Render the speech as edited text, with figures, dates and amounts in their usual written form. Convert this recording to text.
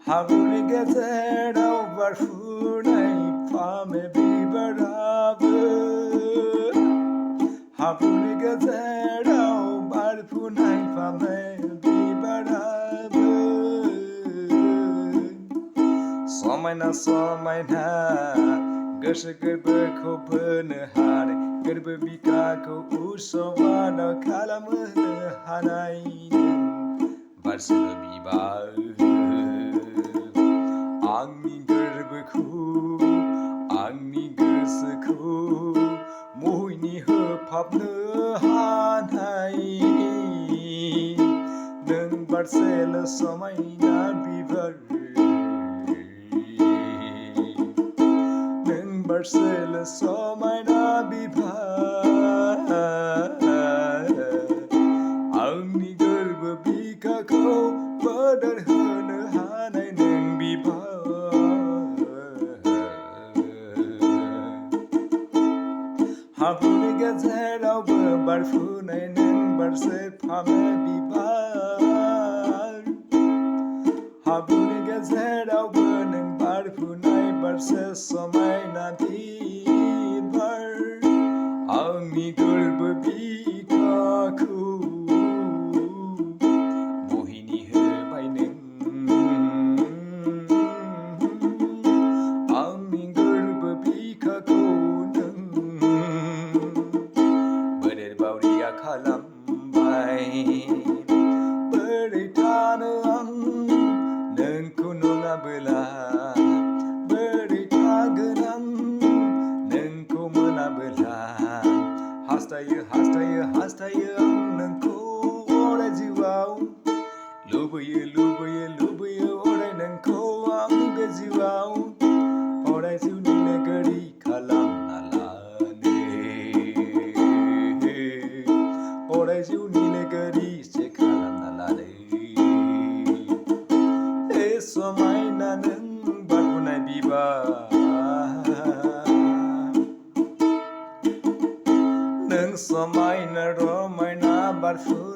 Habruni gezeraw barfunay fame bibarabe Habruni gezeraw barfunay fame bibarabe समायना गोसो गोरबोखौ बोनो हानाय गोरबो बिखाखौ उसमाना खालामहोनो हानाय बारसेल' बिबार आंनि गोरबोखौ आंनि गोसोखौ मुहिनि होफाबनो हानाय नों बारसेल' समायना बिबार नों बारसेल' समायना बिबार आंनि गोरबो बिखाखौ बोदोर होनो हानाय नों बिबार हाब्रुनि गेजेरावबो बारफुनाय नों बारसे फामे बिबार हाब्रुनि गेजेरावबो नों बारफुनाय बारसे समायना बिबार आंनि गोरबो बिखाखौ मुहिनि होबाय नों आंनि गोरबो बिखाखौ नों बोदोर बावरिया खालामबाय बोरै थानो आं नोंखौ नङाबोला बोरै थागोन आं नोंखौ मोनाबोला हास्थायो आं नोंखौ अराय जिउआव लुबैयो अराय नोंखौ आंनि बे जिउआव अराय जिउनि लोगोरि खालामना लानो अराय जिउनि लोगोरिसो खालामना लानो समायना नों बारफुनाय बिबार नों समायना रमायना बारफुनाय